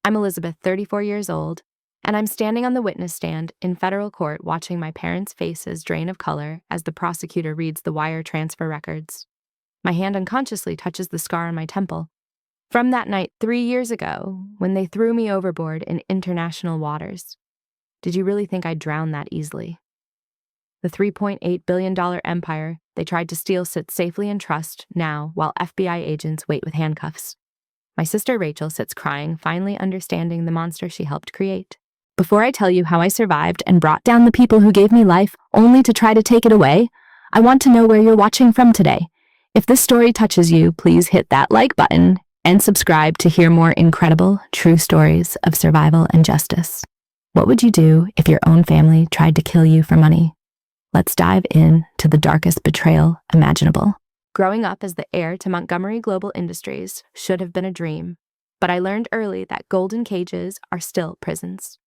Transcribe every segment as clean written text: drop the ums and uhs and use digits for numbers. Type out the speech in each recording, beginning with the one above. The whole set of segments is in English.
I'm Elizabeth, 34 years old, and I'm standing on the witness stand in federal court watching my parents' faces drain of color as the prosecutor reads the wire transfer records. My hand unconsciously touches the scar on my temple. From that night 3 years ago, when they threw me overboard in international waters. Did you really think I'd drown that easily? The $3.8 billion empire they tried to steal sits safely in trust now while FBI agents wait with handcuffs. My sister Rachel sits crying, finally understanding the monster she helped create. Before I tell you how I survived and brought down the people who gave me life only to try to take it away, I want to know where you're watching from today. If this story touches you, please hit that like button and subscribe to hear more incredible, true stories of survival and justice. What would you do if your own family tried to kill you for money? Let's dive in to the darkest betrayal imaginable. Growing up as the heir to Montgomery Global Industries should have been a dream, but I learned early that golden cages are still prisons.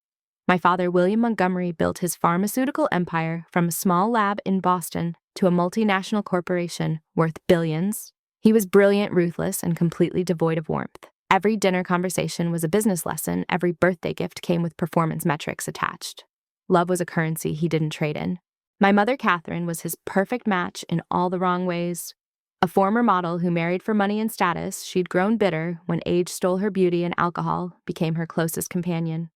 My father, William Montgomery, built his pharmaceutical empire from a small lab in Boston to a multinational corporation worth billions. He was brilliant, ruthless, and completely devoid of warmth. Every dinner conversation was a business lesson. Every birthday gift came with performance metrics attached. Love was a currency he didn't trade in. My mother, Catherine, was his perfect match in all the wrong ways. A former model who married for money and status, she'd grown bitter when age stole her beauty and alcohol became her closest companion.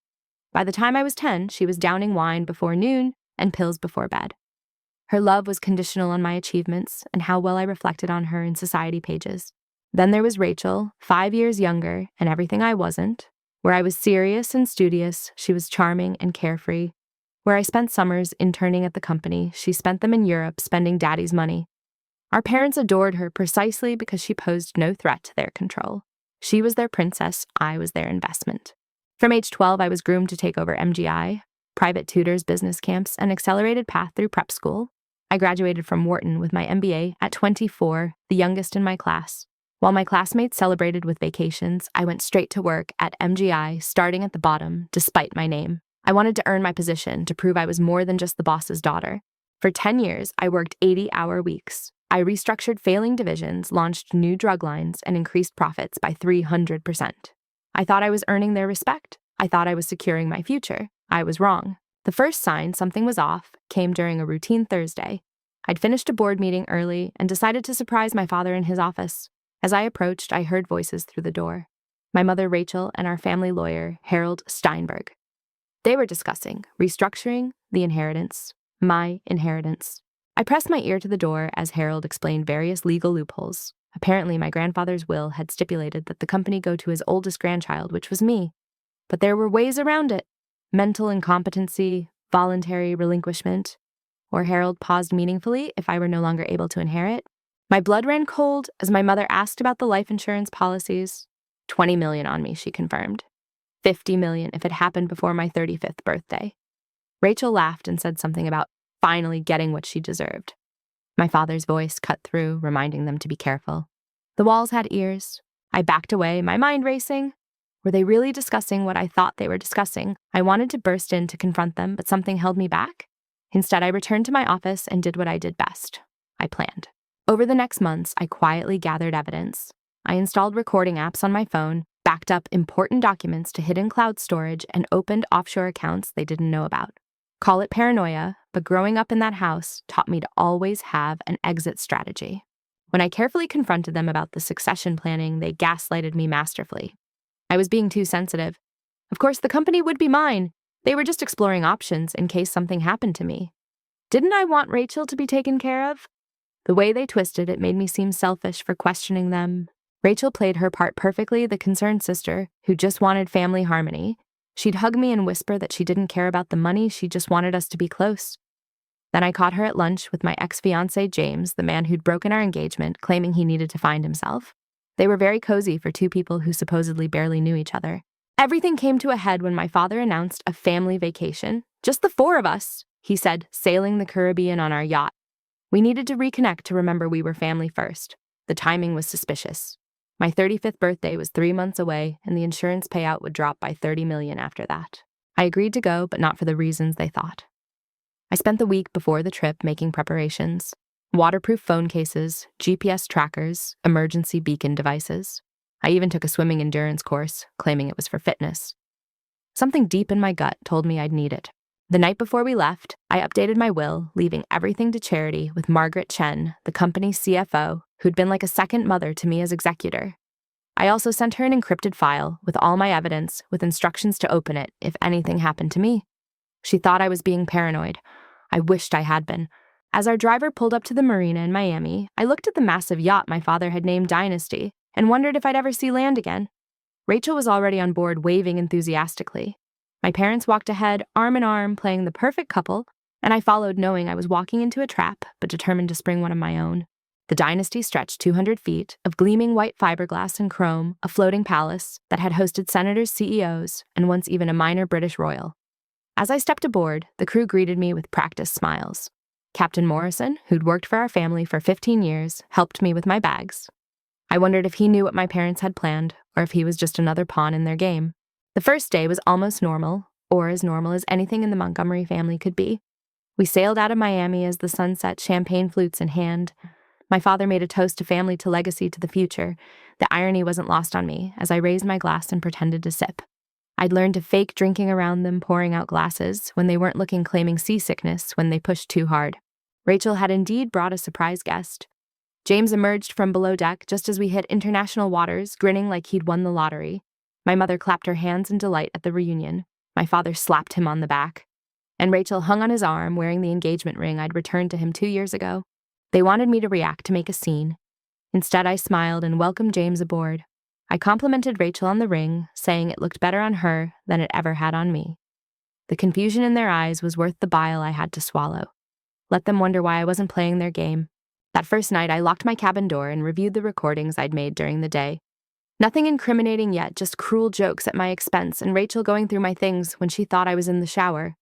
By the time I was 10, she was downing wine before noon and pills before bed. Her love was conditional on my achievements and how well I reflected on her in society pages. Then there was Rachel, 5 years younger and everything I wasn't. Where I was serious and studious, she was charming and carefree. Where I spent summers interning at the company, she spent them in Europe spending daddy's money. Our parents adored her precisely because she posed no threat to their control. She was their princess, I was their investment. From age 12, I was groomed to take over MGI, private tutors, business camps, an accelerated path through prep school. I graduated from Wharton with my MBA at 24, the youngest in my class. While my classmates celebrated with vacations, I went straight to work at MGI, starting at the bottom, despite my name. I wanted to earn my position to prove I was more than just the boss's daughter. For 10 years, I worked 80-hour weeks. I restructured failing divisions, launched new drug lines, and increased profits by 300%. I thought I was earning their respect. I thought I was securing my future. I was wrong. The first sign something was off came during a routine Thursday. I'd finished a board meeting early and decided to surprise my father in his office. As I approached, I heard voices through the door. My mother, Rachel, and our family lawyer, Harold Steinberg. They were discussing restructuring, the inheritance, my inheritance. I pressed my ear to the door as Harold explained various legal loopholes. Apparently, my grandfather's will had stipulated that the company go to his oldest grandchild, which was me. But there were ways around it. Mental incompetency, voluntary relinquishment, or Harold paused meaningfully if I were no longer able to inherit. My blood ran cold as my mother asked about the life insurance policies. $20 million on me, she confirmed. $50 million if it happened before my 35th birthday. Rachel laughed and said something about finally getting what she deserved. My father's voice cut through, reminding them to be careful. The walls had ears. I backed away, my mind racing. Were they really discussing what I thought they were discussing? I wanted to burst in to confront them, but something held me back. Instead, I returned to my office and did what I did best. I planned. Over the next months, I quietly gathered evidence. I installed recording apps on my phone, backed up important documents to hidden cloud storage, and opened offshore accounts they didn't know about. Call it paranoia, but growing up in that house taught me to always have an exit strategy. When I carefully confronted them about the succession planning, they gaslighted me masterfully. I was being too sensitive. Of course, the company would be mine. They were just exploring options in case something happened to me. Didn't I want Rachel to be taken care of? The way they twisted it made me seem selfish for questioning them. Rachel played her part perfectly, the concerned sister who just wanted family harmony. She'd hug me and whisper that she didn't care about the money, she just wanted us to be close. Then I caught her at lunch with my ex-fiancé James, the man who'd broken our engagement, claiming he needed to find himself. They were very cozy for two people who supposedly barely knew each other. Everything came to a head when my father announced a family vacation. Just the 4 of us, he said, sailing the Caribbean on our yacht. We needed to reconnect to remember we were family first. The timing was suspicious. My 35th birthday was 3 months away, and the insurance payout would drop by $30 million after that. I agreed to go, but not for the reasons they thought. I spent the week before the trip making preparations. Waterproof phone cases, GPS trackers, emergency beacon devices. I even took a swimming endurance course, claiming it was for fitness. Something deep in my gut told me I'd need it. The night before we left, I updated my will, leaving everything to charity with Margaret Chen, the company's CFO, who'd been like a second mother to me as executor. I also sent her an encrypted file with all my evidence, with instructions to open it if anything happened to me. She thought I was being paranoid. I wished I had been. As our driver pulled up to the marina in Miami, I looked at the massive yacht my father had named Dynasty and wondered if I'd ever see land again. Rachel was already on board, waving enthusiastically. My parents walked ahead, arm in arm, playing the perfect couple, and I followed knowing I was walking into a trap, but determined to spring one of my own. The Dynasty stretched 200 feet of gleaming white fiberglass and chrome, a floating palace that had hosted senators, CEOs, and once even a minor British royal. As I stepped aboard, the crew greeted me with practiced smiles. Captain Morrison, who'd worked for our family for 15 years, helped me with my bags. I wondered if he knew what my parents had planned, or if he was just another pawn in their game. The first day was almost normal, or as normal as anything in the Montgomery family could be. We sailed out of Miami as the sun set, champagne flutes in hand. My father made a toast to family, to legacy, to the future. The irony wasn't lost on me as I raised my glass and pretended to sip. I'd learned to fake drinking around them, pouring out glasses when they weren't looking, claiming seasickness when they pushed too hard. Rachel had indeed brought a surprise guest. James emerged from below deck just as we hit international waters, grinning like he'd won the lottery. My mother clapped her hands in delight at the reunion. My father slapped him on the back. And Rachel hung on his arm, wearing the engagement ring I'd returned to him 2 years ago. They wanted me to react, to make a scene. Instead, I smiled and welcomed James aboard. I complimented Rachel on the ring, saying it looked better on her than it ever had on me. The confusion in their eyes was worth the bile I had to swallow. Let them wonder why I wasn't playing their game. That first night, I locked my cabin door and reviewed the recordings I'd made during the day. Nothing incriminating yet, just cruel jokes at my expense and Rachel going through my things when she thought I was in the shower.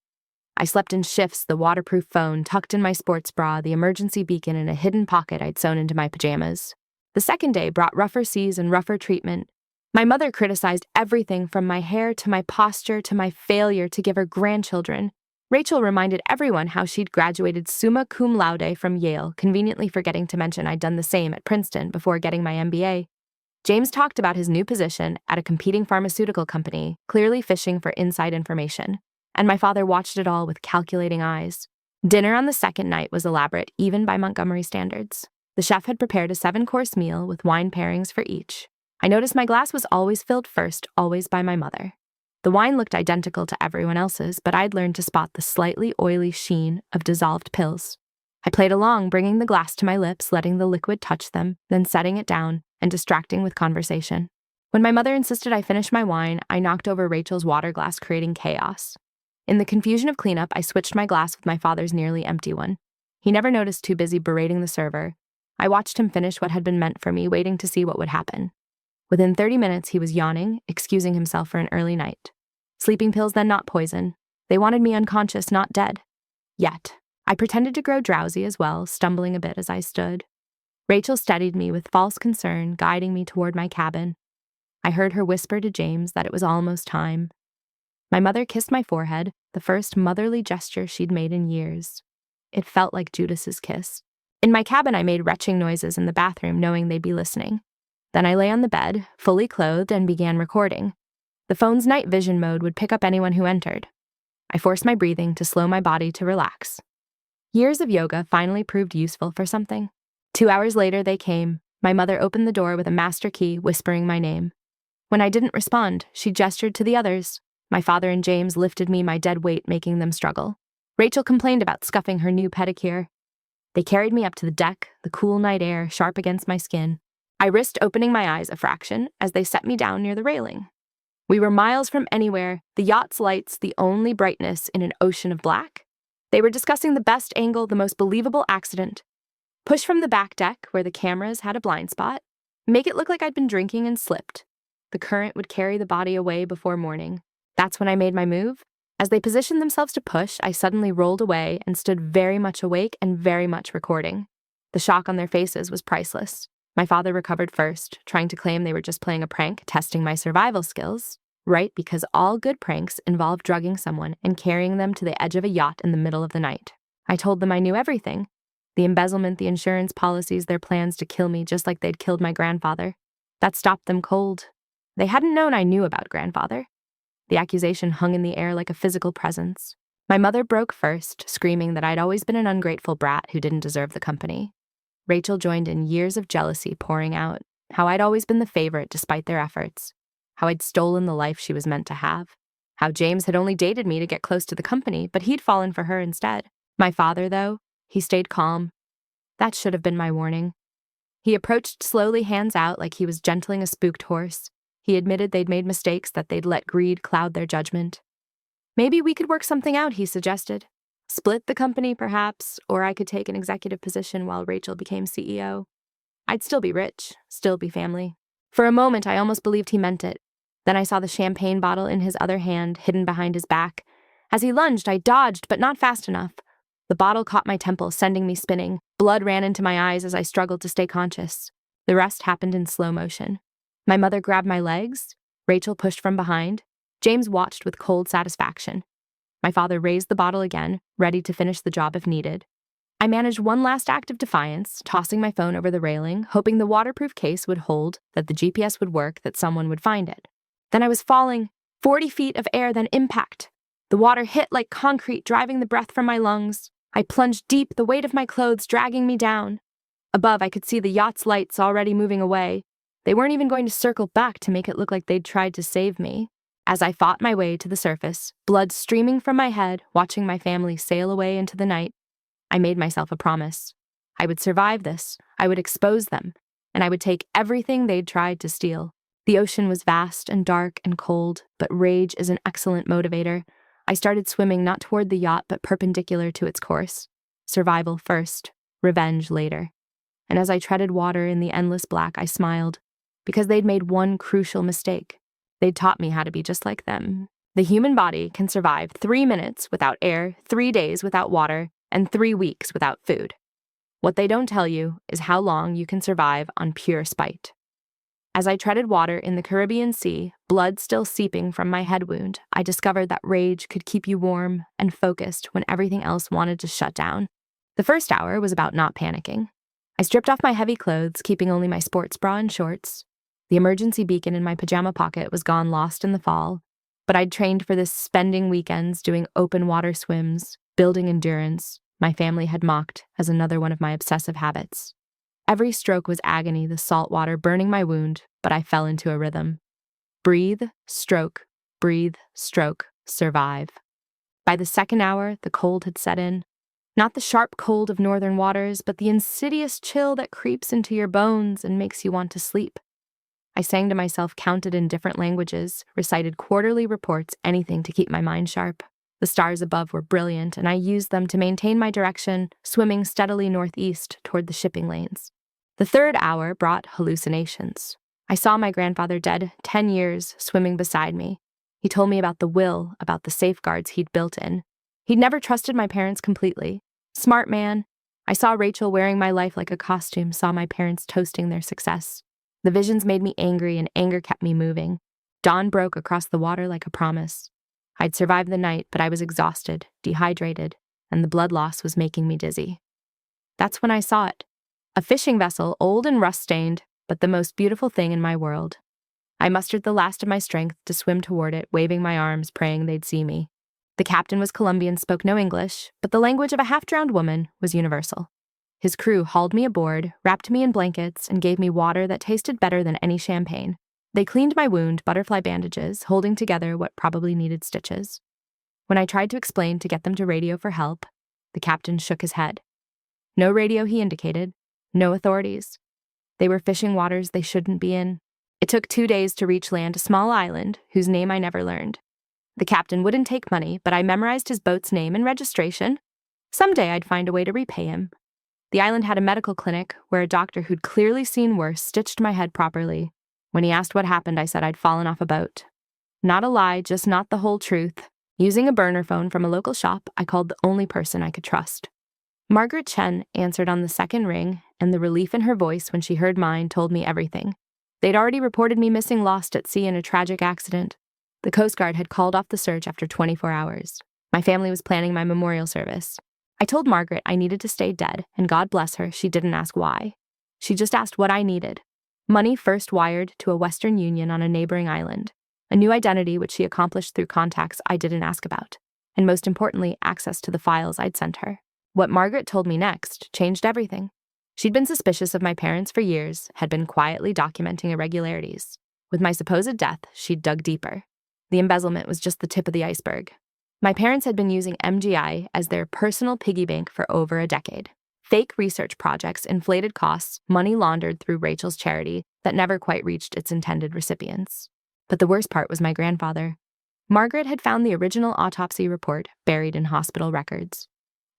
I slept in shifts, the waterproof phone tucked in my sports bra, the emergency beacon in a hidden pocket I'd sewn into my pajamas. The second day brought rougher seas and rougher treatment. My mother criticized everything from my hair to my posture to my failure to give her grandchildren. Rachel reminded everyone how she'd graduated summa cum laude from Yale, conveniently forgetting to mention I'd done the same at Princeton before getting my MBA. James talked about his new position at a competing pharmaceutical company, clearly fishing for inside information, and my father watched it all with calculating eyes. Dinner on the second night was elaborate, even by Montgomery standards. The chef had prepared a 7-course meal with wine pairings for each. I noticed my glass was always filled first, always by my mother. The wine looked identical to everyone else's, but I'd learned to spot the slightly oily sheen of dissolved pills. I played along, bringing the glass to my lips, letting the liquid touch them, then setting it down and distracting with conversation. When my mother insisted I finish my wine, I knocked over Rachel's water glass, creating chaos. In the confusion of cleanup, I switched my glass with my father's nearly empty one. He never noticed, too busy berating the server. I watched him finish what had been meant for me, waiting to see what would happen. Within 30 minutes, he was yawning, excusing himself for an early night. Sleeping pills, then, not poison. They wanted me unconscious, not dead. Yet, I pretended to grow drowsy as well, stumbling a bit as I stood. Rachel steadied me with false concern, guiding me toward my cabin. I heard her whisper to James that it was almost time. My mother kissed my forehead, the first motherly gesture she'd made in years. It felt like Judas's kiss. In my cabin, I made retching noises in the bathroom, knowing they'd be listening. Then I lay on the bed, fully clothed, and began recording. The phone's night vision mode would pick up anyone who entered. I forced my breathing to slow my body to relax. Years of yoga finally proved useful for something. 2 hours later, they came. My mother opened the door with a master key, whispering my name. When I didn't respond, she gestured to the others. My father and James lifted me, my dead weight making them struggle. Rachel complained about scuffing her new pedicure. They carried me up to the deck, the cool night air sharp against my skin. I risked opening my eyes a fraction as they set me down near the railing. We were miles from anywhere, the yacht's lights the only brightness in an ocean of black. They were discussing the best angle, the most believable accident. Push from the back deck, where the cameras had a blind spot. Make it look like I'd been drinking and slipped. The current would carry the body away before morning. That's when I made my move. As they positioned themselves to push, I suddenly rolled away and stood very much awake and very much recording. The shock on their faces was priceless. My father recovered first, trying to claim they were just playing a prank, testing my survival skills. Right, because all good pranks involve drugging someone and carrying them to the edge of a yacht in the middle of the night. I told them I knew everything. The embezzlement, the insurance policies, their plans to kill me just like they'd killed my grandfather. That stopped them cold. They hadn't known I knew about grandfather. The accusation hung in the air like a physical presence. My mother broke first, screaming that I'd always been an ungrateful brat who didn't deserve the company. Rachel joined in, years of jealousy pouring out, how I'd always been the favorite despite their efforts, how I'd stolen the life she was meant to have, how James had only dated me to get close to the company, but he'd fallen for her instead. My father, though, he stayed calm. That should have been my warning. He approached slowly, hands out, like he was gentling a spooked horse. He admitted they'd made mistakes, that they'd let greed cloud their judgment. Maybe we could work something out, he suggested. Split the company, perhaps, or I could take an executive position while Rachel became CEO. I'd still be rich, still be family. For a moment, I almost believed he meant it. Then I saw the champagne bottle in his other hand, hidden behind his back. As he lunged, I dodged, but not fast enough. The bottle caught my temple, sending me spinning. Blood ran into my eyes as I struggled to stay conscious. The rest happened in slow motion. My mother grabbed my legs. Rachel pushed from behind. James watched with cold satisfaction. My father raised the bottle again, ready to finish the job if needed. I managed one last act of defiance, tossing my phone over the railing, hoping the waterproof case would hold, that the GPS would work, that someone would find it. Then I was falling, 40 feet of air, then impact. The water hit like concrete, driving the breath from my lungs. I plunged deep, the weight of my clothes dragging me down. Above, I could see the yacht's lights already moving away. They weren't even going to circle back to make it look like they'd tried to save me. As I fought my way to the surface, blood streaming from my head, watching my family sail away into the night, I made myself a promise. I would survive this, I would expose them, and I would take everything they'd tried to steal. The ocean was vast and dark and cold, but rage is an excellent motivator. I started swimming not toward the yacht, but perpendicular to its course. Survival first, revenge later. And as I treaded water in the endless black, I smiled, because they'd made one crucial mistake. They'd taught me how to be just like them. The human body can survive 3 minutes without air, 3 days without water, and 3 weeks without food. What they don't tell you is how long you can survive on pure spite. As I treaded water in the Caribbean Sea, blood still seeping from my head wound, I discovered that rage could keep you warm and focused when everything else wanted to shut down. The first hour was about not panicking. I stripped off my heavy clothes, keeping only my sports bra and shorts. The emergency beacon in my pajama pocket was gone lost in the fall, but I'd trained for this, spending weekends doing open water swims, building endurance. My family had mocked as another one of my obsessive habits. Every stroke was agony, the salt water burning my wound, but I fell into a rhythm. Breathe, stroke, survive. By the second hour, the cold had set in. Not the sharp cold of northern waters, but the insidious chill that creeps into your bones and makes you want to sleep. I sang to myself, counted in different languages, recited quarterly reports, anything to keep my mind sharp. The stars above were brilliant, and I used them to maintain my direction, swimming steadily northeast toward the shipping lanes. The third hour brought hallucinations. I saw my grandfather dead, 10 years, swimming beside me. He told me about the will, about the safeguards he'd built in. He'd never trusted my parents completely. Smart man. I saw Rachel wearing my life like a costume, saw my parents toasting their success. The visions made me angry, and anger kept me moving. Dawn broke across the water like a promise. I'd survived the night, but I was exhausted, dehydrated, and the blood loss was making me dizzy. That's when I saw it. A fishing vessel, old and rust-stained, but the most beautiful thing in my world. I mustered the last of my strength to swim toward it, waving my arms, praying they'd see me. The captain was Colombian, spoke no English, but the language of a half-drowned woman was universal. His crew hauled me aboard, wrapped me in blankets, and gave me water that tasted better than any champagne. They cleaned my wound, butterfly bandages, holding together what probably needed stitches. When I tried to explain to get them to radio for help, the captain shook his head. No radio, he indicated. No authorities. They were fishing waters they shouldn't be in. It took 2 days to reach land, a small island, whose name I never learned. The captain wouldn't take money, but I memorized his boat's name and registration. Someday I'd find a way to repay him. The island had a medical clinic where a doctor who'd clearly seen worse stitched my head properly. When he asked what happened, I said I'd fallen off a boat. Not a lie, just not the whole truth. Using a burner phone from a local shop, I called the only person I could trust. Margaret Chen answered on the second ring, and the relief in her voice when she heard mine told me everything. They'd already reported me missing, lost at sea in a tragic accident. The Coast Guard had called off the search after 24 hours. My family was planning my memorial service. I told Margaret I needed to stay dead, and God bless her, she didn't ask why. She just asked what I needed. Money first wired to a Western Union on a neighboring island, a new identity which she accomplished through contacts I didn't ask about, and most importantly, access to the files I'd sent her. What Margaret told me next changed everything. She'd been suspicious of my parents for years, had been quietly documenting irregularities. With my supposed death, she'd dug deeper. The embezzlement was just the tip of the iceberg. My parents had been using MGI as their personal piggy bank for over a decade. Fake research projects, inflated costs, money laundered through Rachel's charity that never quite reached its intended recipients. But the worst part was my grandfather. Margaret had found the original autopsy report buried in hospital records.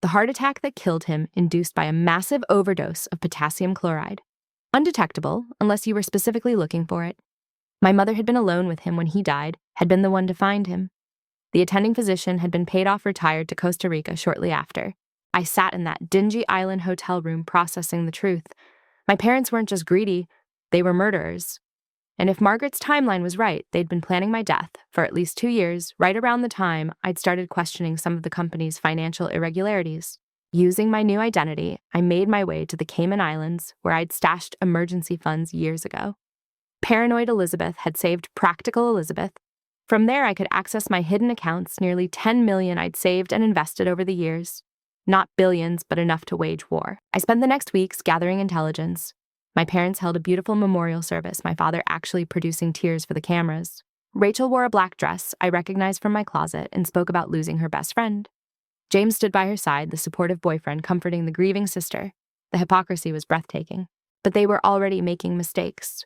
The heart attack that killed him induced by a massive overdose of potassium chloride. Undetectable, unless you were specifically looking for it. My mother had been alone with him when he died, had been the one to find him. The attending physician had been paid off retired to Costa Rica shortly after. I sat in that dingy island hotel room processing the truth. My parents weren't just greedy, they were murderers. And if Margaret's timeline was right, they'd been planning my death for at least 2 years, right around the time I'd started questioning some of the company's financial irregularities. Using my new identity, I made my way to the Cayman Islands, where I'd stashed emergency funds years ago. Paranoid Elizabeth had saved practical Elizabeth. From there, I could access my hidden accounts, nearly $10 million I'd saved and invested over the years. Not billions, but enough to wage war. I spent the next weeks gathering intelligence. My parents held a beautiful memorial service, my father actually producing tears for the cameras. Rachel wore a black dress I recognized from my closet and spoke about losing her best friend. James stood by her side, the supportive boyfriend comforting the grieving sister. The hypocrisy was breathtaking. But they were already making mistakes.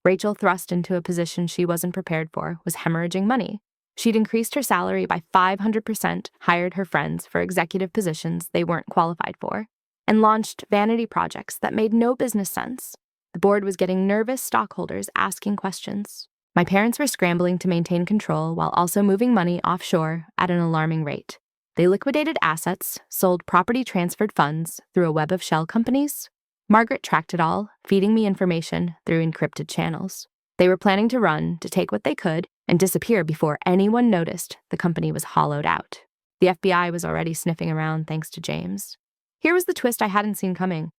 Rachel, thrust into a position she wasn't prepared for, was hemorrhaging money. She'd increased her salary by 500%, hired her friends for executive positions they weren't qualified for, and launched vanity projects that made no business sense. The board was getting nervous stockholders asking questions. My parents were scrambling to maintain control while also moving money offshore at an alarming rate. They liquidated assets, sold property transferred funds through a web of shell companies. Margaret tracked it all, feeding me information through encrypted channels. They were planning to run, to take what they could, and disappear before anyone noticed the company was hollowed out. The FBI was already sniffing around thanks to James. Here was the twist I hadn't seen coming.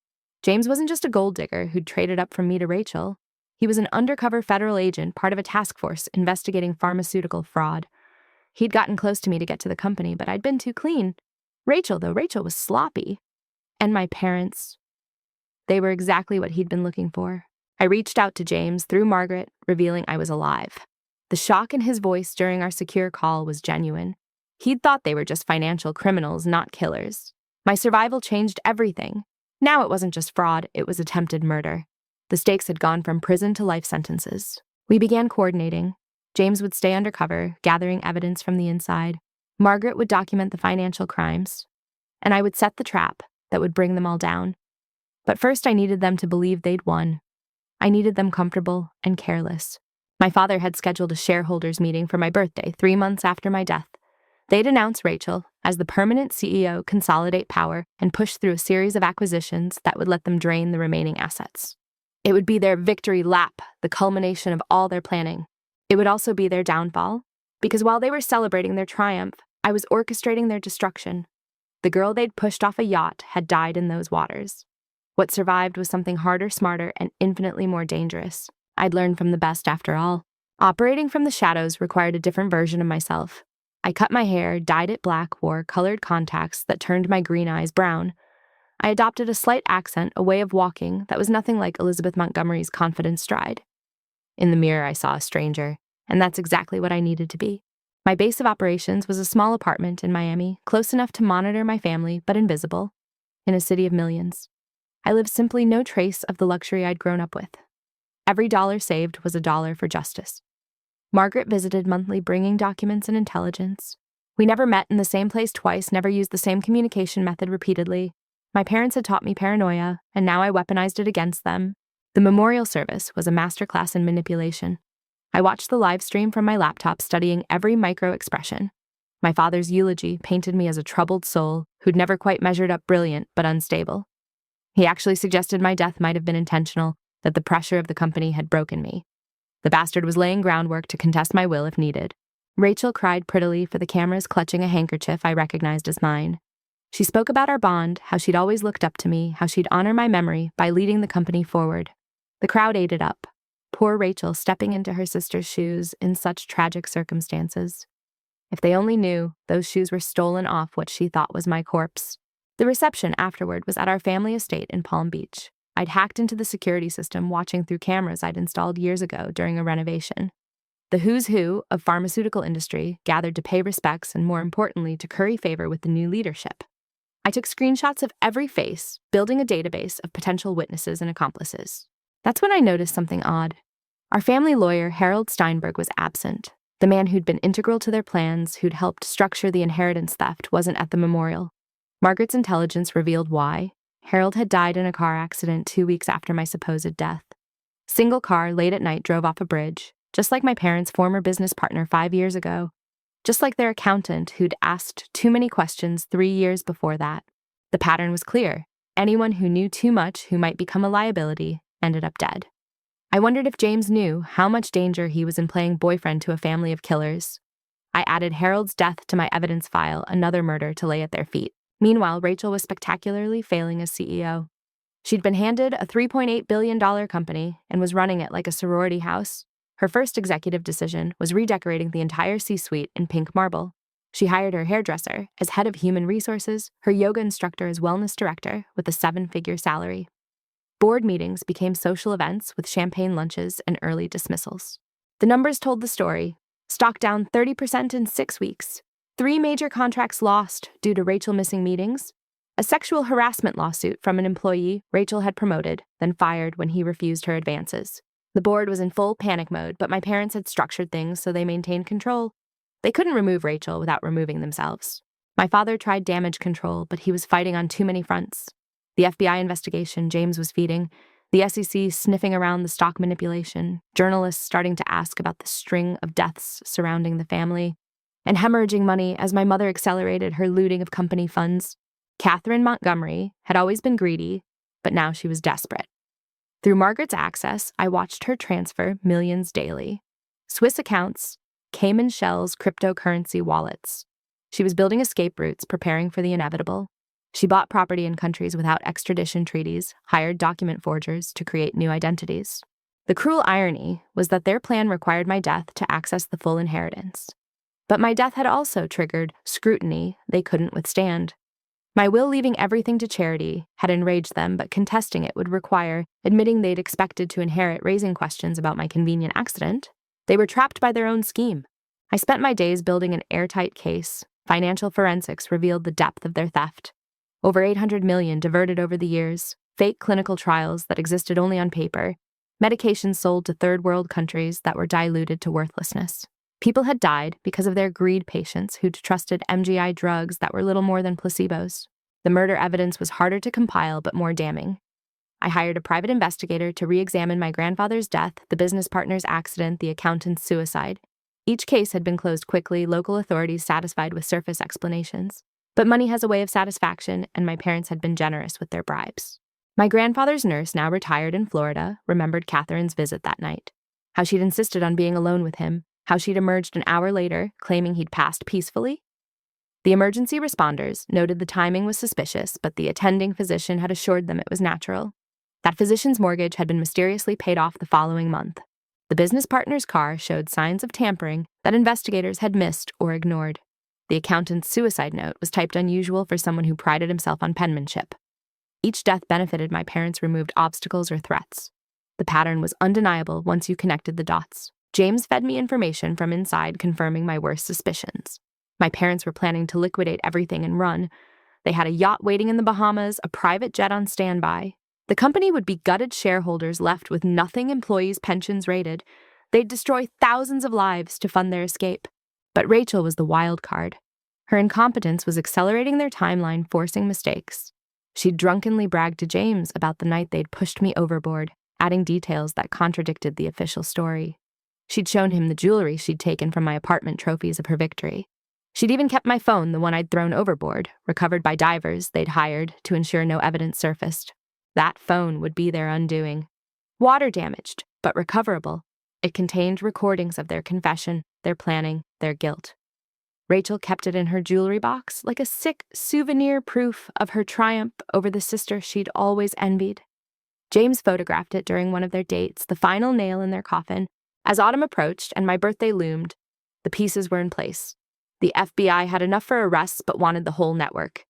James wasn't just a gold digger who'd traded up from me to Rachel. He was an undercover federal agent, part of a task force investigating pharmaceutical fraud. He'd gotten close to me to get to the company, but I'd been too clean. Rachel was sloppy. And my parents, they were exactly what he'd been looking for. I reached out to James through Margaret, revealing I was alive. The shock in his voice during our secure call was genuine. He'd thought they were just financial criminals, not killers. My survival changed everything. Now it wasn't just fraud, it was attempted murder. The stakes had gone from prison to life sentences. We began coordinating. James would stay undercover, gathering evidence from the inside. Margaret would document the financial crimes. And I would set the trap that would bring them all down. But first I needed them to believe they'd won. I needed them comfortable and careless. My father had scheduled a shareholders meeting for my birthday 3 months after my death. They'd announce Rachel as the permanent CEO, consolidate power, and push through a series of acquisitions that would let them drain the remaining assets. It would be their victory lap, the culmination of all their planning. It would also be their downfall, because while they were celebrating their triumph, I was orchestrating their destruction. The girl they'd pushed off a yacht had died in those waters. What survived was something harder, smarter, and infinitely more dangerous. I'd learned from the best after all. Operating from the shadows required a different version of myself. I cut my hair, dyed it black, wore colored contacts that turned my green eyes brown. I adopted a slight accent, a way of walking that was nothing like Elizabeth Montgomery's confident stride. In the mirror, I saw a stranger, and that's exactly what I needed to be. My base of operations was a small apartment in Miami, close enough to monitor my family, but invisible, in a city of millions. I lived simply no trace of the luxury I'd grown up with. Every dollar saved was a dollar for justice. Margaret visited monthly, bringing documents and intelligence. We never met in the same place twice, never used the same communication method repeatedly. My parents had taught me paranoia, and now I weaponized it against them. The memorial service was a masterclass in manipulation. I watched the live stream from my laptop, studying every micro-expression. My father's eulogy painted me as a troubled soul who'd never quite measured up brilliant but unstable. He actually suggested my death might have been intentional, that the pressure of the company had broken me. The bastard was laying groundwork to contest my will if needed. Rachel cried prettily for the cameras, clutching a handkerchief I recognized as mine. She spoke about our bond, how she'd always looked up to me, how she'd honor my memory by leading the company forward. The crowd ate it up. Poor Rachel stepping into her sister's shoes in such tragic circumstances. If they only knew, those shoes were stolen off what she thought was my corpse. The reception afterward was at our family estate in Palm Beach. I'd hacked into the security system watching through cameras I'd installed years ago during a renovation. The who's who of pharmaceutical industry gathered to pay respects and, more importantly, to curry favor with the new leadership. I took screenshots of every face, building a database of potential witnesses and accomplices. That's when I noticed something odd. Our family lawyer, Harold Steinberg, was absent. The man who'd been integral to their plans, who'd helped structure the inheritance theft, wasn't at the memorial. Margaret's intelligence revealed why. Harold had died in a car accident 2 weeks after my supposed death. Single car, late at night, drove off a bridge, just like my parents' former business partner 5 years ago. Just like their accountant who'd asked too many questions 3 years before that. The pattern was clear. Anyone who knew too much who might become a liability ended up dead. I wondered if James knew how much danger he was in playing boyfriend to a family of killers. I added Harold's death to my evidence file, another murder to lay at their feet. Meanwhile, Rachel was spectacularly failing as CEO. She'd been handed a $3.8 billion company and was running it like a sorority house. Her first executive decision was redecorating the entire C-suite in pink marble. She hired her hairdresser as head of human resources, her yoga instructor as wellness director with a 7-figure salary. Board meetings became social events with champagne lunches and early dismissals. The numbers told the story. Stock down 30% in 6 weeks. 3 major contracts lost due to Rachel missing meetings. A sexual harassment lawsuit from an employee Rachel had promoted, then fired when he refused her advances. The board was in full panic mode, but my parents had structured things so they maintained control. They couldn't remove Rachel without removing themselves. My father tried damage control, but he was fighting on too many fronts. The FBI investigation James was feeding, the SEC sniffing around the stock manipulation, journalists starting to ask about the string of deaths surrounding the family, and hemorrhaging money as my mother accelerated her looting of company funds. Catherine Montgomery had always been greedy, but now she was desperate. Through Margaret's access, I watched her transfer millions daily. Swiss accounts, Cayman shells, cryptocurrency wallets. She was building escape routes, preparing for the inevitable. She bought property in countries without extradition treaties, hired document forgers to create new identities. The cruel irony was that their plan required my death to access the full inheritance. But my death had also triggered scrutiny they couldn't withstand. My will leaving everything to charity had enraged them, but contesting it would require admitting they'd expected to inherit, raising questions about my convenient accident. They were trapped by their own scheme. I spent my days building an airtight case. Financial forensics revealed the depth of their theft. Over $800 million diverted over the years, fake clinical trials that existed only on paper, medications sold to third-world countries that were diluted to worthlessness. People had died because of their greed patients who'd trusted MGI drugs that were little more than placebos. The murder evidence was harder to compile but more damning. I hired a private investigator to re-examine my grandfather's death, the business partner's accident, the accountant's suicide. Each case had been closed quickly, local authorities satisfied with surface explanations. But money has a way of satisfaction, and my parents had been generous with their bribes. My grandfather's nurse, now retired in Florida, remembered Catherine's visit that night. How she'd insisted on being alone with him, how she'd emerged an hour later, claiming he'd passed peacefully. The emergency responders noted the timing was suspicious, but the attending physician had assured them it was natural. That physician's mortgage had been mysteriously paid off the following month. The business partner's car showed signs of tampering that investigators had missed or ignored. The accountant's suicide note was typed unusual for someone who prided himself on penmanship. Each death benefited my parents' removed obstacles or threats. The pattern was undeniable once you connected the dots. James fed me information from inside confirming my worst suspicions. My parents were planning to liquidate everything and run. They had a yacht waiting in the Bahamas, a private jet on standby. The company would be gutted shareholders left with nothing, employees' pensions rated. They'd destroy thousands of lives to fund their escape. But Rachel was the wild card. Her incompetence was accelerating their timeline, forcing mistakes. She'd drunkenly bragged to James about the night they'd pushed me overboard, adding details that contradicted the official story. She'd shown him the jewelry she'd taken from my apartment trophies of her victory. She'd even kept my phone, the one I'd thrown overboard, recovered by divers they'd hired to ensure no evidence surfaced. That phone would be their undoing. Water damaged, but recoverable. It contained recordings of their confession, their planning, their guilt. Rachel kept it in her jewelry box like a sick souvenir proof of her triumph over the sister she'd always envied. James photographed it during one of their dates, the final nail in their coffin. As autumn approached and my birthday loomed, the pieces were in place. The FBI had enough for arrests but wanted the whole network.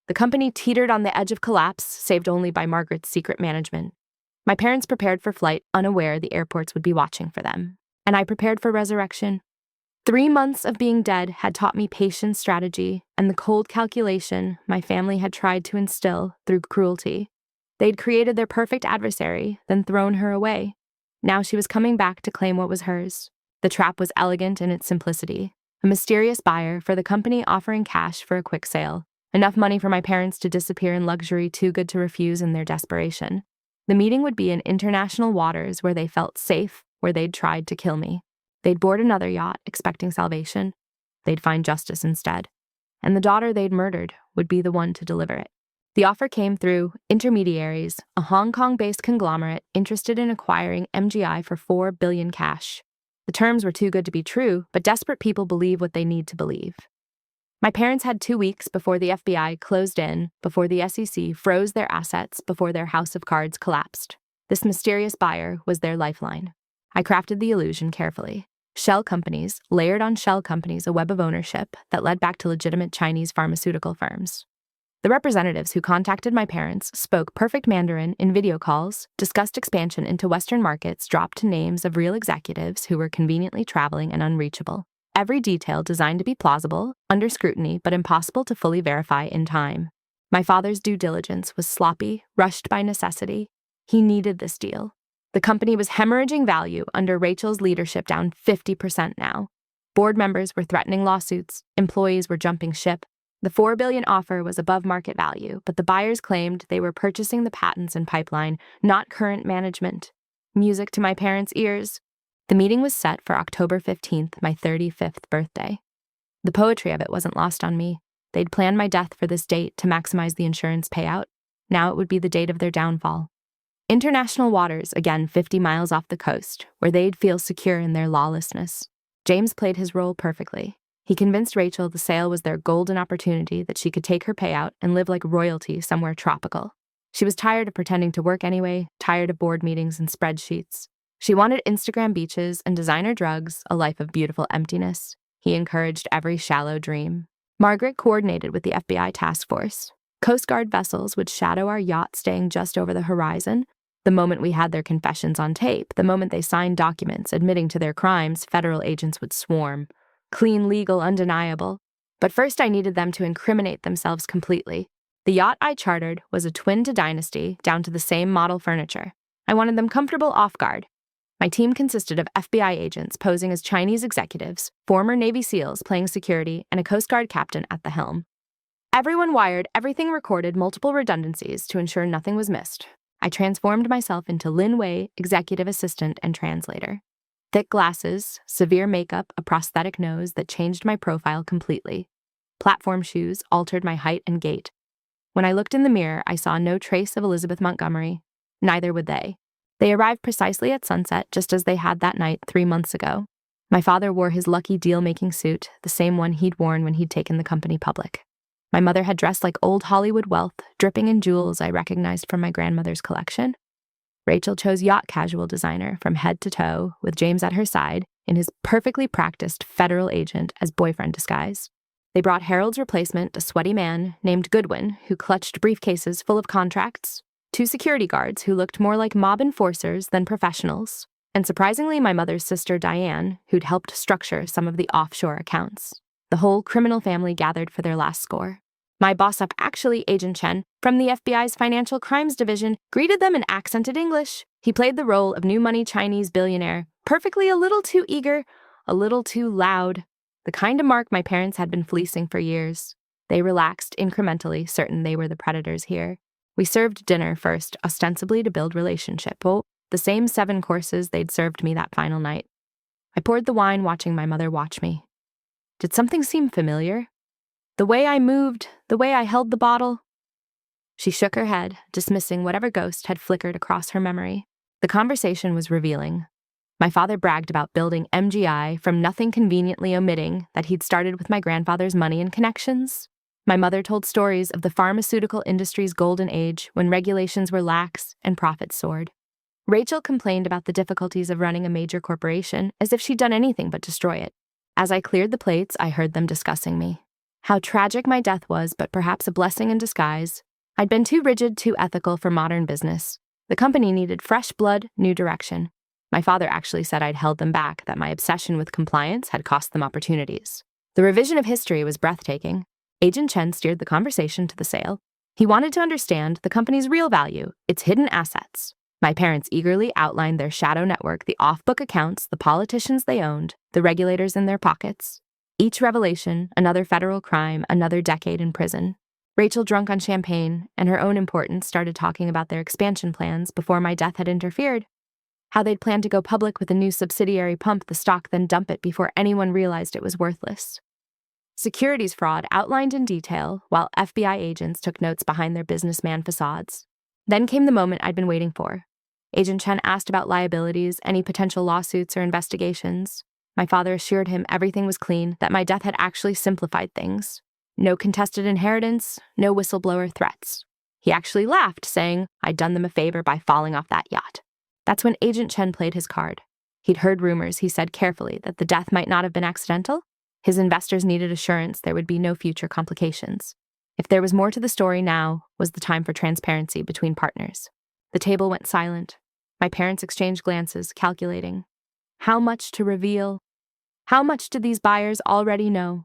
The company teetered on the edge of collapse, saved only by Margaret's secret management. My parents prepared for flight, unaware the airports would be watching for them. And I prepared for resurrection. 3 months of being dead had taught me patience, strategy, and the cold calculation my family had tried to instill through cruelty. They'd created their perfect adversary, then thrown her away. Now she was coming back to claim what was hers. The trap was elegant in its simplicity. A mysterious buyer for the company offering cash for a quick sale. Enough money for my parents to disappear in luxury too good to refuse in their desperation. The meeting would be in international waters where they felt safe, where they'd tried to kill me. They'd board another yacht, expecting salvation. They'd find justice instead. And the daughter they'd murdered would be the one to deliver it. The offer came through intermediaries, a Hong Kong-based conglomerate interested in acquiring MGI for $4 billion cash. The terms were too good to be true, but desperate people believe what they need to believe. My parents had 2 weeks before the FBI closed in, before the SEC froze their assets, before their house of cards collapsed. This mysterious buyer was their lifeline. I crafted the illusion carefully. Shell companies, layered on shell companies, a web of ownership that led back to legitimate Chinese pharmaceutical firms. The representatives who contacted my parents spoke perfect Mandarin in video calls, discussed expansion into Western markets, dropped names of real executives who were conveniently traveling and unreachable. Every detail designed to be plausible, under scrutiny, but impossible to fully verify in time. My father's due diligence was sloppy, rushed by necessity. He needed this deal. The company was hemorrhaging value under Rachel's leadership, down 50% now. Board members were threatening lawsuits. Employees were jumping ship. The $4 billion offer was above market value, but the buyers claimed they were purchasing the patents and pipeline, not current management. Music to my parents' ears. The meeting was set for October 15th, my 35th birthday. The poetry of it wasn't lost on me. They'd planned my death for this date to maximize the insurance payout. Now it would be the date of their downfall. International waters, again 50 miles off the coast, where they'd feel secure in their lawlessness. James played his role perfectly. He convinced Rachel the sale was their golden opportunity, that she could take her payout and live like royalty somewhere tropical. She was tired of pretending to work anyway, tired of board meetings and spreadsheets. She wanted Instagram beaches and designer drugs, a life of beautiful emptiness. He encouraged every shallow dream. Margaret coordinated with the FBI task force. Coast Guard vessels would shadow our yacht staying just over the horizon. The moment we had their confessions on tape, the moment they signed documents admitting to their crimes, federal agents would swarm. Clean, legal, undeniable. But first I needed them to incriminate themselves completely. The yacht I chartered was a twin to Dynasty, down to the same model furniture. I wanted them comfortable off guard. My team consisted of FBI agents posing as Chinese executives, former Navy SEALs playing security, and a Coast Guard captain at the helm. Everyone wired, everything recorded, multiple redundancies to ensure nothing was missed. I transformed myself into Lin Wei, executive assistant and translator. Thick glasses, severe makeup, a prosthetic nose that changed my profile completely. Platform shoes altered my height and gait. When I looked in the mirror, I saw no trace of Elizabeth Montgomery. Neither would they. They arrived precisely at sunset, just as they had that night 3 months ago. My father wore his lucky deal-making suit, the same one he'd worn when he'd taken the company public. My mother had dressed like old Hollywood wealth, dripping in jewels I recognized from my grandmother's collection. Rachel chose yacht casual designer from head to toe, with James at her side, in his perfectly practiced federal agent as boyfriend disguise. They brought Harold's replacement, a sweaty man named Goodwin, who clutched briefcases full of contracts, 2 security guards who looked more like mob enforcers than professionals, and surprisingly my mother's sister Diane, who'd helped structure some of the offshore accounts. The whole criminal family gathered for their last score. My boss-up, actually Agent Chen, from the FBI's Financial Crimes Division, greeted them in accented English. He played the role of new money Chinese billionaire, perfectly, a little too eager, a little too loud. The kind of mark my parents had been fleecing for years. They relaxed incrementally, certain they were the predators here. We served dinner first, ostensibly to build relationship. Oh, the same 7 courses they'd served me that final night. I poured the wine, watching my mother watch me. Did something seem familiar? The way I moved, the way I held the bottle. She shook her head, dismissing whatever ghost had flickered across her memory. The conversation was revealing. My father bragged about building MGI from nothing, conveniently omitting that he'd started with my grandfather's money and connections. My mother told stories of the pharmaceutical industry's golden age when regulations were lax and profits soared. Rachel complained about the difficulties of running a major corporation as if she'd done anything but destroy it. As I cleared the plates, I heard them discussing me. How tragic my death was, but perhaps a blessing in disguise. I'd been too rigid, too ethical for modern business. The company needed fresh blood, new direction. My father actually said I'd held them back, that my obsession with compliance had cost them opportunities. The revision of history was breathtaking. Agent Chen steered the conversation to the sale. He wanted to understand the company's real value, its hidden assets. My parents eagerly outlined their shadow network, the off-book accounts, the politicians they owned, the regulators in their pockets. Each revelation, another federal crime, another decade in prison. Rachel, drunk on champagne and her own importance, started talking about their expansion plans before my death had interfered. How they'd planned to go public with a new subsidiary, pump the stock, then dump it before anyone realized it was worthless. Securities fraud outlined in detail, while FBI agents took notes behind their businessman facades. Then came the moment I'd been waiting for. Agent Chen asked about liabilities, any potential lawsuits or investigations. My father assured him everything was clean, that my death had actually simplified things. No contested inheritance, no whistleblower threats. He actually laughed, saying I'd done them a favor by falling off that yacht. That's when Agent Chen played his card. He'd heard rumors, he said carefully, that the death might not have been accidental. His investors needed assurance there would be no future complications. If there was more to the story, now was the time for transparency between partners. The table went silent. My parents exchanged glances, calculating. How much to reveal? How much did these buyers already know?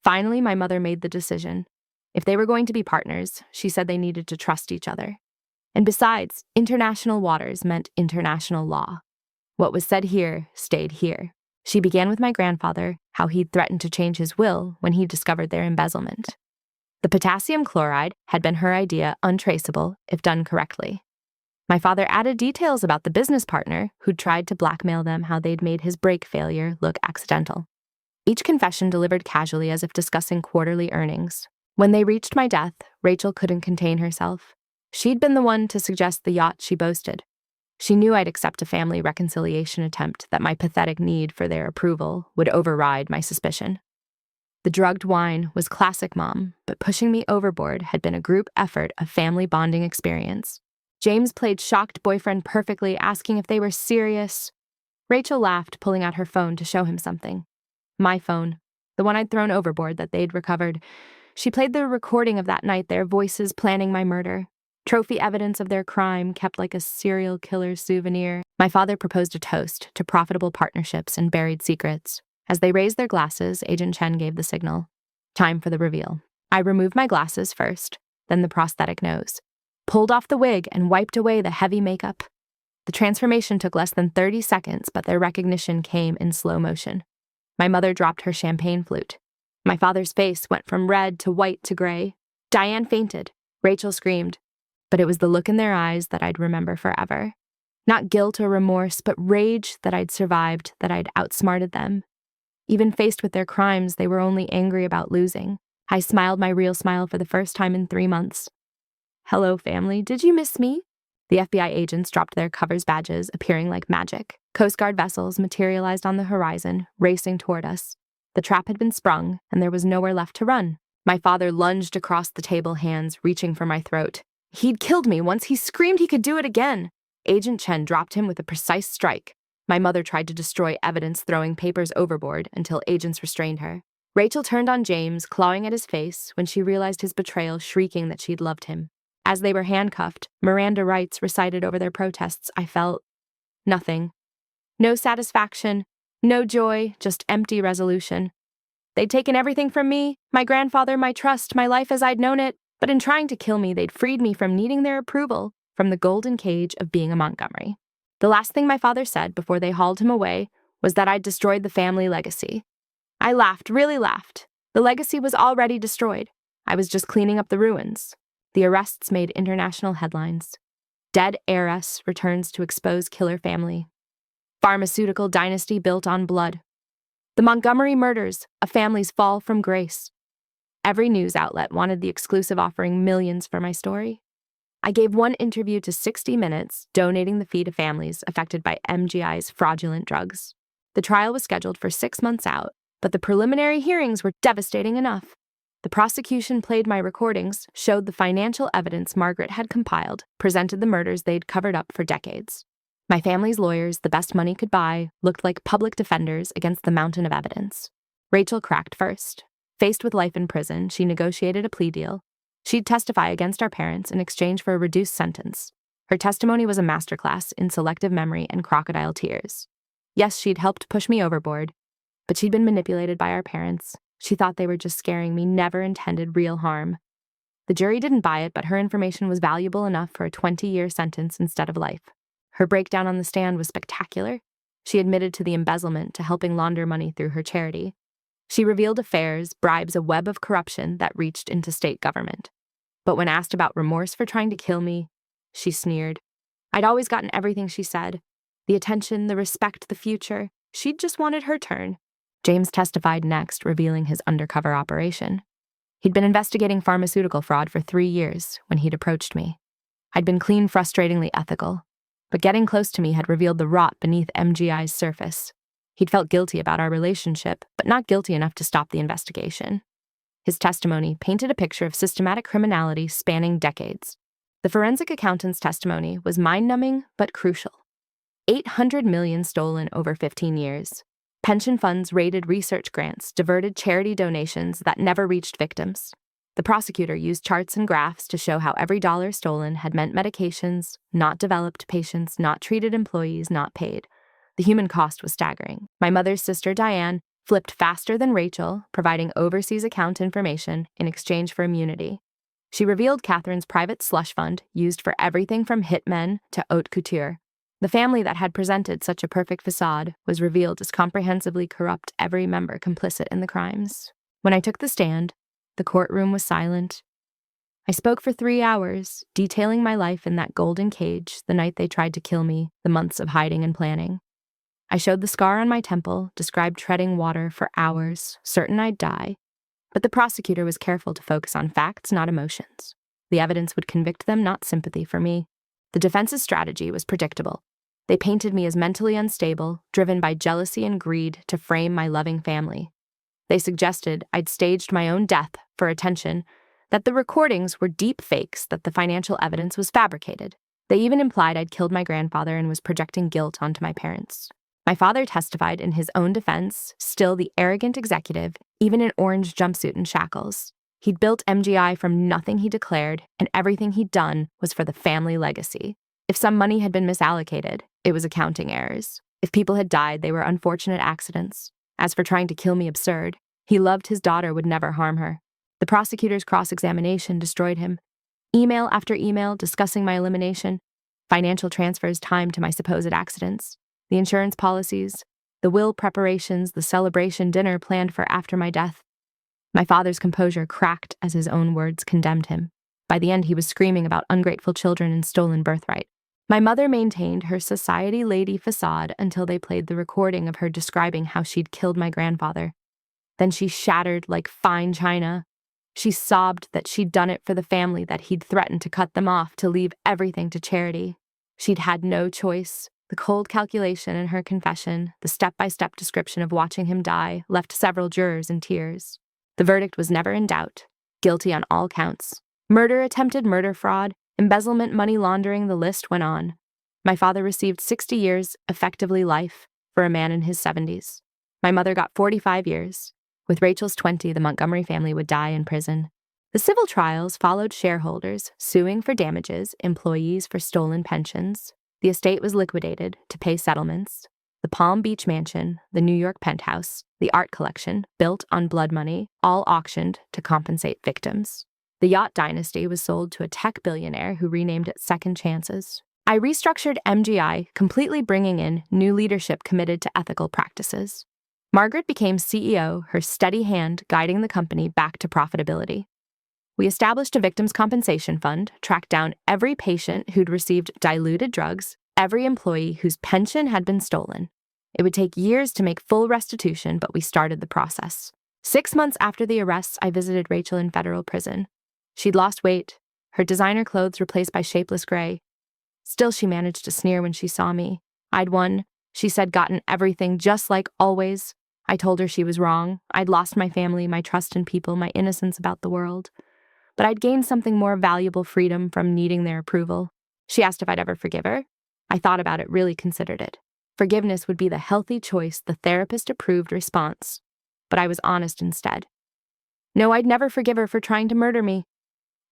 Finally, my mother made the decision. If they were going to be partners, she said they needed to trust each other. And besides, international waters meant international law. What was said here stayed here. She began with my grandfather, how he'd threatened to change his will when he discovered their embezzlement. The potassium chloride had been her idea, untraceable if done correctly. My father added details about the business partner who'd tried to blackmail them, how they'd made his brake failure look accidental. Each confession delivered casually as if discussing quarterly earnings. When they reached my death, Rachel couldn't contain herself. She'd been the one to suggest the yacht she boasted. She knew I'd accept a family reconciliation attempt, that my pathetic need for their approval would override my suspicion. The drugged wine was classic mom, but pushing me overboard had been a group effort, a family bonding experience. James played shocked boyfriend perfectly, asking if they were serious. Rachel laughed, pulling out her phone to show him something. My phone, the one I'd thrown overboard that they'd recovered. She played the recording of that night, their voices planning my murder. Trophy evidence of their crime kept like a serial killer's souvenir. My father proposed a toast to profitable partnerships and buried secrets. As they raised their glasses, Agent Chen gave the signal. Time for the reveal. I removed my glasses first, then the prosthetic nose. Pulled off the wig and wiped away the heavy makeup. The transformation took less than 30 seconds, but their recognition came in slow motion. My mother dropped her champagne flute. My father's face went from red to white to gray. Diane fainted. Rachel screamed. But it was the look in their eyes that I'd remember forever. Not guilt or remorse, but rage that I'd survived, that I'd outsmarted them. Even faced with their crimes, they were only angry about losing. I smiled my real smile for the first time in 3 months. Hello, family. Did you miss me? The FBI agents dropped their covers badges, appearing like magic. Coast Guard vessels materialized on the horizon, racing toward us. The trap had been sprung, and there was nowhere left to run. My father lunged across the table, hands reaching for my throat. He'd killed me once. He screamed he could do it again. Agent Chen dropped him with a precise strike. My mother tried to destroy evidence, throwing papers overboard until agents restrained her. Rachel turned on James, clawing at his face when she realized his betrayal, shrieking that she'd loved him. As they were handcuffed, Miranda rights recited over their protests. I felt nothing. No satisfaction, no joy, just empty resolution. They'd taken everything from me, my grandfather, my trust, my life as I'd known it. But in trying to kill me, they'd freed me from needing their approval, from the golden cage of being a Montgomery. The last thing my father said before they hauled him away was that I'd destroyed the family legacy. I laughed, really laughed. The legacy was already destroyed. I was just cleaning up the ruins. The arrests made international headlines. Dead heiress returns to expose killer family. Pharmaceutical dynasty built on blood. The Montgomery murders, a family's fall from grace. Every news outlet wanted the exclusive, offering millions for my story. I gave one interview to 60 Minutes, donating the fee to families affected by MGI's fraudulent drugs. The trial was scheduled for 6 months out, but the preliminary hearings were devastating enough. The prosecution played my recordings, showed the financial evidence Margaret had compiled, presented the murders they'd covered up for decades. My family's lawyers, the best money could buy, looked like public defenders against the mountain of evidence. Rachel cracked first. Faced with life in prison, she negotiated a plea deal. She'd testify against our parents in exchange for a reduced sentence. Her testimony was a masterclass in selective memory and crocodile tears. Yes, she'd helped push me overboard, but she'd been manipulated by our parents. She thought they were just scaring me, never intended real harm. The jury didn't buy it, but her information was valuable enough for a 20-year sentence instead of life. Her breakdown on the stand was spectacular. She admitted to the embezzlement, to helping launder money through her charity. She revealed affairs, bribes, a web of corruption that reached into state government. But when asked about remorse for trying to kill me, she sneered. I'd always gotten everything she said. The attention, the respect, the future. She'd just wanted her turn. James testified next, revealing his undercover operation. He'd been investigating pharmaceutical fraud for 3 years when he'd approached me. I'd been clean, frustratingly ethical, but getting close to me had revealed the rot beneath MGI's surface. He'd felt guilty about our relationship, but not guilty enough to stop the investigation. His testimony painted a picture of systematic criminality spanning decades. The forensic accountant's testimony was mind-numbing but crucial. 800 million stolen over 15 years. Pension funds raided research grants, diverted charity donations that never reached victims. The prosecutor used charts and graphs to show how every dollar stolen had meant medications, not developed patients, not treated employees, not paid. The human cost was staggering. My mother's sister, Diane, flipped faster than Rachel, providing overseas account information in exchange for immunity. She revealed Catherine's private slush fund, used for everything from hitmen to haute couture. The family that had presented such a perfect facade was revealed as comprehensively corrupt, every member complicit in the crimes. When I took the stand, the courtroom was silent. I spoke for 3 hours, detailing my life in that golden cage, the night they tried to kill me, the months of hiding and planning. I showed the scar on my temple, described treading water for hours, certain I'd die, but the prosecutor was careful to focus on facts, not emotions. The evidence would convict them, not sympathy for me. The defense's strategy was predictable. They painted me as mentally unstable, driven by jealousy and greed to frame my loving family. They suggested I'd staged my own death for attention, that the recordings were deep fakes, that the financial evidence was fabricated. They even implied I'd killed my grandfather and was projecting guilt onto my parents. My father testified in his own defense, still the arrogant executive, even in orange jumpsuit and shackles. He'd built MGI from nothing, he declared, and everything he'd done was for the family legacy. If some money had been misallocated, it was accounting errors. If people had died, they were unfortunate accidents. As for trying to kill me, absurd. He loved his daughter, would never harm her. The prosecutor's cross-examination destroyed him. Email after email discussing my elimination, financial transfers timed to my supposed accidents, the insurance policies, the will preparations, the celebration dinner planned for after my death. My father's composure cracked as his own words condemned him. By the end, he was screaming about ungrateful children and stolen birthright. My mother maintained her society lady facade until they played the recording of her describing how she'd killed my grandfather. Then she shattered like fine china. She sobbed that she'd done it for the family, that he'd threatened to cut them off, to leave everything to charity. She'd had no choice. The cold calculation in her confession, the step-by-step description of watching him die, left several jurors in tears. The verdict was never in doubt. Guilty on all counts. Murder, attempted murder, fraud, embezzlement, money laundering, the list went on. My father received 60 years, effectively life, for a man in his 70s. My mother got 45 years. With Rachel's 20, the Montgomery family would die in prison. The civil trials followed shareholders suing for damages, employees for stolen pensions. The estate was liquidated to pay settlements. The Palm Beach mansion, the New York penthouse, the art collection, built on blood money, all auctioned to compensate victims. The yacht dynasty was sold to a tech billionaire who renamed it Second Chances. I restructured MGI, completely bringing in new leadership committed to ethical practices. Margaret became CEO, her steady hand guiding the company back to profitability. We established a victims' compensation fund, tracked down every patient who'd received diluted drugs, every employee whose pension had been stolen. It would take years to make full restitution, but we started the process. 6 months after the arrests, I visited Rachel in federal prison. She'd lost weight, her designer clothes replaced by shapeless gray. Still, she managed to sneer when she saw me. I'd won, she said, gotten everything just like always. I told her she was wrong. I'd lost my family, my trust in people, my innocence about the world. But I'd gained something more valuable, freedom from needing their approval. She asked if I'd ever forgive her. I thought about it, really considered it. Forgiveness would be the healthy choice, the therapist-approved response. But I was honest instead. No, I'd never forgive her for trying to murder me.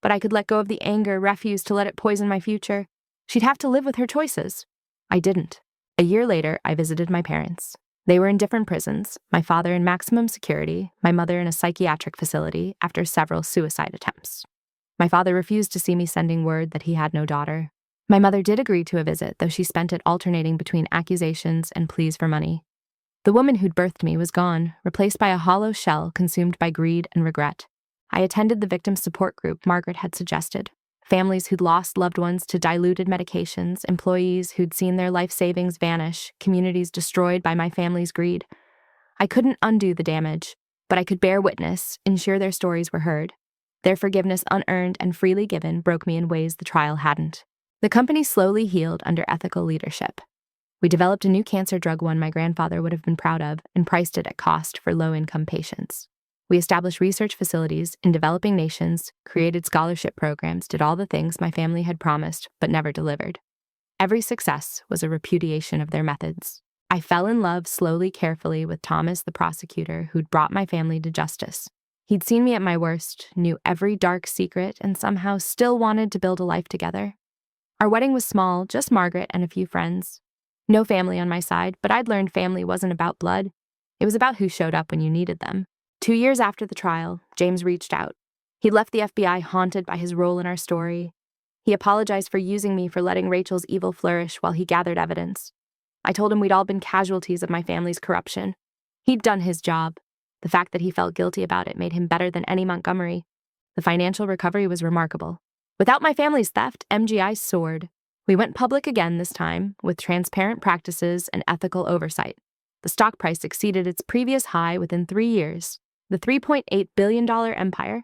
But I could let go of the anger, refuse to let it poison my future. She'd have to live with her choices. I didn't. A year later, I visited my parents. They were in different prisons, my father in maximum security, my mother in a psychiatric facility after several suicide attempts. My father refused to see me, sending word that he had no daughter. My mother did agree to a visit, though she spent it alternating between accusations and pleas for money. The woman who'd birthed me was gone, replaced by a hollow shell consumed by greed and regret. I attended the victim support group Margaret had suggested. Families who'd lost loved ones to diluted medications, employees who'd seen their life savings vanish, communities destroyed by my family's greed. I couldn't undo the damage, but I could bear witness, ensure their stories were heard. Their forgiveness, unearned and freely given, broke me in ways the trial hadn't. The company slowly healed under ethical leadership. We developed a new cancer drug, one my grandfather would have been proud of, and priced it at cost for low-income patients. We established research facilities in developing nations, created scholarship programs, did all the things my family had promised but never delivered. Every success was a repudiation of their methods. I fell in love slowly, carefully with Thomas, the prosecutor, who'd brought my family to justice. He'd seen me at my worst, knew every dark secret, and somehow still wanted to build a life together. Our wedding was small, just Margaret and a few friends. No family on my side, but I'd learned family wasn't about blood. It was about who showed up when you needed them. 2 years after the trial, James reached out. He'd left the FBI haunted by his role in our story. He apologized for using me for letting Rachel's evil flourish while he gathered evidence. I told him we'd all been casualties of my family's corruption. He'd done his job. The fact that he felt guilty about it made him better than any Montgomery. The financial recovery was remarkable. Without my family's theft, MGI soared. We went public again this time, with transparent practices and ethical oversight. The stock price exceeded its previous high within 3 years. The $3.8 billion empire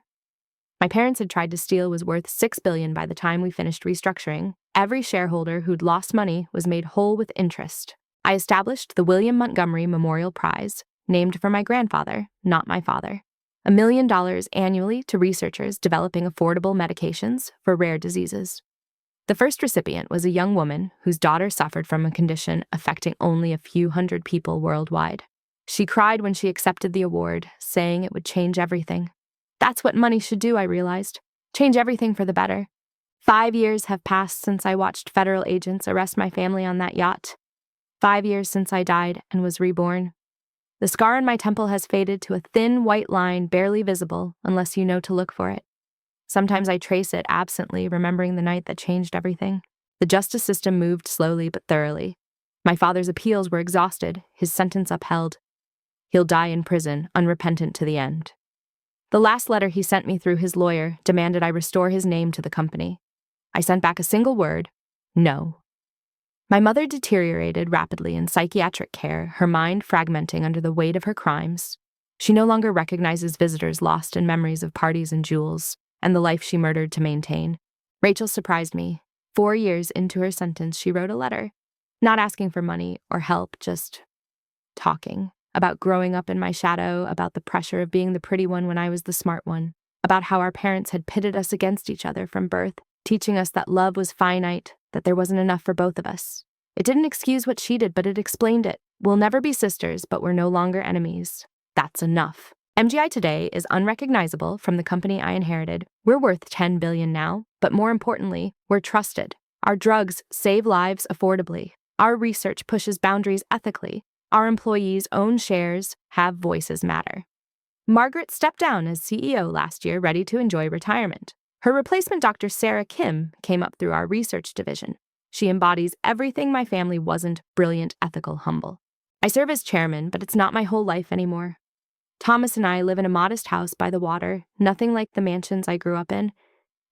my parents had tried to steal was worth $6 billion by the time we finished restructuring. Every shareholder who'd lost money was made whole with interest. I established the William Montgomery Memorial Prize, named for my grandfather, not my father. $1 million annually to researchers developing affordable medications for rare diseases. The first recipient was a young woman whose daughter suffered from a condition affecting only a few hundred people worldwide. She cried when she accepted the award, saying it would change everything. That's what money should do, I realized. Change everything for the better. 5 years have passed since I watched federal agents arrest my family on that yacht. 5 years since I died and was reborn. The scar on my temple has faded to a thin white line barely visible unless you know to look for it. Sometimes I trace it absently, remembering the night that changed everything. The justice system moved slowly but thoroughly. My father's appeals were exhausted, his sentence upheld. He'll die in prison, unrepentant to the end. The last letter he sent me through his lawyer demanded I restore his name to the company. I sent back a single word: no. My mother deteriorated rapidly in psychiatric care, her mind fragmenting under the weight of her crimes. She no longer recognizes visitors lost in memories of parties and jewels, and the life she murdered to maintain. Rachel surprised me. 4 years into her sentence, she wrote a letter, not asking for money or help, just talking. About growing up in my shadow, about the pressure of being the pretty one when I was the smart one, about how our parents had pitted us against each other from birth, teaching us that love was finite, that there wasn't enough for both of us. It didn't excuse what she did, but it explained it. We'll never be sisters, but we're no longer enemies. That's enough. MGI today is unrecognizable from the company I inherited. We're worth $10 billion now, but more importantly, we're trusted. Our drugs save lives affordably. Our research pushes boundaries ethically. Our employees own shares, have voices matter. Margaret stepped down as CEO last year, ready to enjoy retirement. Her replacement, Dr. Sarah Kim, came up through our research division. She embodies everything my family wasn't: brilliant, ethical, humble. I serve as chairman, but it's not my whole life anymore. Thomas and I live in a modest house by the water, nothing like the mansions I grew up in.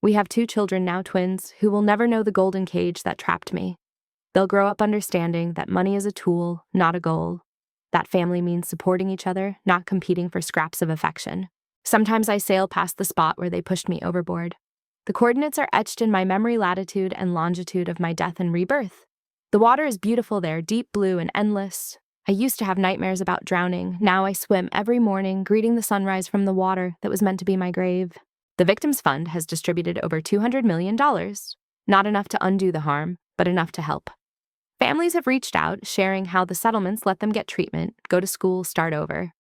We have 2 children, now twins, who will never know the golden cage that trapped me. They'll grow up understanding that money is a tool, not a goal. That family means supporting each other, not competing for scraps of affection. Sometimes I sail past the spot where they pushed me overboard. The coordinates are etched in my memory, latitude and longitude of my death and rebirth. The water is beautiful there, deep blue and endless. I used to have nightmares about drowning. Now I swim every morning, greeting the sunrise from the water that was meant to be my grave. The Victims Fund has distributed over $200 million. Not enough to undo the harm, but enough to help. Families have reached out, sharing how the settlements let them get treatment, go to school, start over.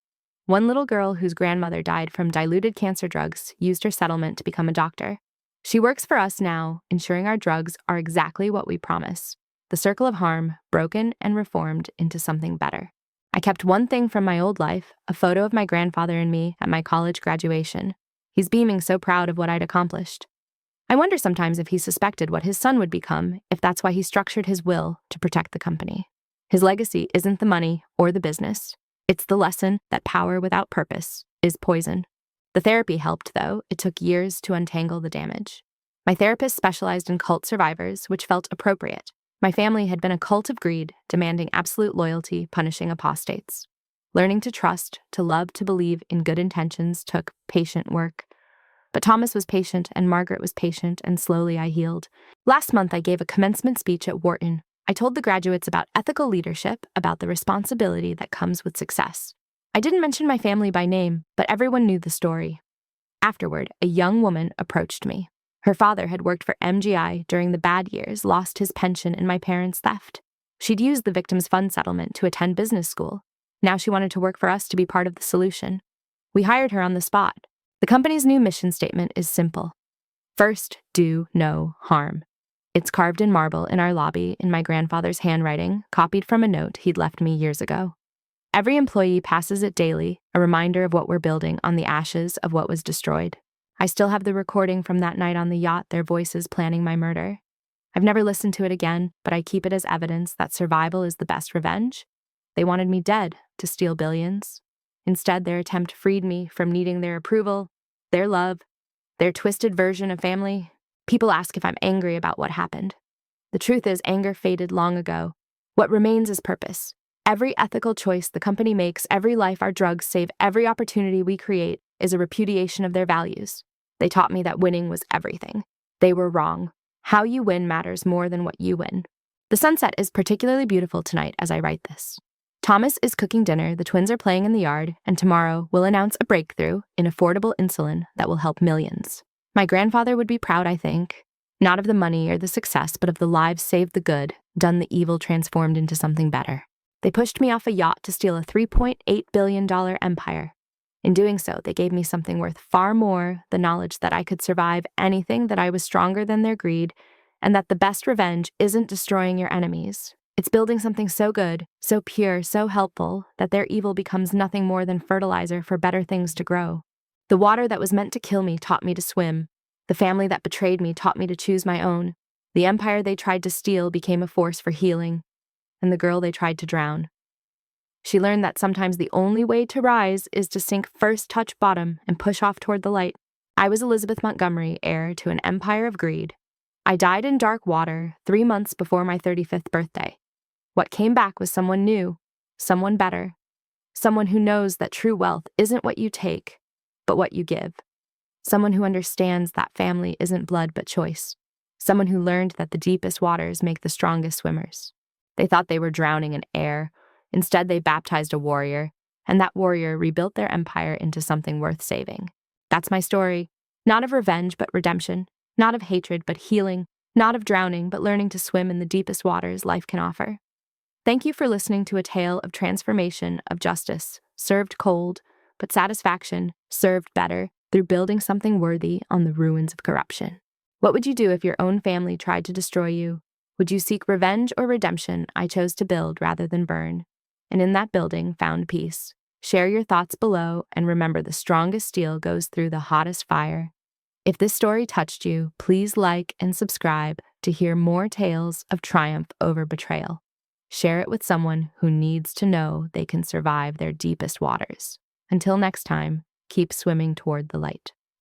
One little girl whose grandmother died from diluted cancer drugs used her settlement to become a doctor. She works for us now, ensuring our drugs are exactly what we promise. The circle of harm, broken and reformed into something better. I kept one thing from my old life, a photo of my grandfather and me at my college graduation. He's beaming so proud of what I'd accomplished. I wonder sometimes if he suspected what his son would become, if that's why he structured his will to protect the company. His legacy isn't the money or the business. It's the lesson that power without purpose is poison. The therapy helped, though. It took years to untangle the damage. My therapist specialized in cult survivors, which felt appropriate. My family had been a cult of greed, demanding absolute loyalty, punishing apostates. Learning to trust, to love, to believe in good intentions took patient work. But Thomas was patient, and Margaret was patient, and slowly I healed. Last month, I gave a commencement speech at Wharton. I told the graduates about ethical leadership, about the responsibility that comes with success. I didn't mention my family by name, but everyone knew the story. Afterward, a young woman approached me. Her father had worked for MGI during the bad years, lost his pension, and my parents left. She'd used the Victims Fund settlement to attend business school. Now she wanted to work for us to be part of the solution. We hired her on the spot. The company's new mission statement is simple. First, do no harm. It's carved in marble in our lobby in my grandfather's handwriting, copied from a note he'd left me years ago. Every employee passes it daily, a reminder of what we're building on the ashes of what was destroyed. I still have the recording from that night on the yacht, their voices planning my murder. I've never listened to it again, but I keep it as evidence that survival is the best revenge. They wanted me dead to steal billions. Instead, their attempt freed me from needing their approval, their love, their twisted version of family. People ask if I'm angry about what happened. The truth is, anger faded long ago. What remains is purpose. Every ethical choice the company makes, every life our drugs save, every opportunity we create is a repudiation of their values. They taught me that winning was everything. They were wrong. How you win matters more than what you win. The sunset is particularly beautiful tonight as I write this. Thomas is cooking dinner, the twins are playing in the yard, and tomorrow we'll announce a breakthrough in affordable insulin that will help millions. My grandfather would be proud, I think. Not of the money or the success, but of the lives saved the good, done the evil transformed into something better. They pushed me off a yacht to steal a $3.8 billion empire. In doing so, they gave me something worth far more, the knowledge that I could survive anything, that I was stronger than their greed, and that the best revenge isn't destroying your enemies. It's building something so good, so pure, so helpful, that their evil becomes nothing more than fertilizer for better things to grow. The water that was meant to kill me taught me to swim. The family that betrayed me taught me to choose my own. The empire they tried to steal became a force for healing. And the girl they tried to drown. She learned that sometimes the only way to rise is to sink first, touch bottom, and push off toward the light. I was Elizabeth Montgomery, heir to an empire of greed. I died in dark water 3 months before my 35th birthday. What came back was someone new, someone better, someone who knows that true wealth isn't what you take, but what you give. Someone who understands that family isn't blood but choice. Someone who learned that the deepest waters make the strongest swimmers. They thought they were drowning in air. Instead, they baptized a warrior, and that warrior rebuilt their empire into something worth saving. That's my story. Not of revenge, but redemption. Not of hatred, but healing. Not of drowning, but learning to swim in the deepest waters life can offer. Thank you for listening to a tale of transformation, of justice, served cold, but satisfaction, served better, through building something worthy on the ruins of corruption. What would you do if your own family tried to destroy you? Would you seek revenge or redemption? I chose to build rather than burn. And in that building, found peace. Share your thoughts below, and remember, the strongest steel goes through the hottest fire. If this story touched you, please like and subscribe to hear more tales of triumph over betrayal. Share it with someone who needs to know they can survive their deepest waters. Until next time, keep swimming toward the light.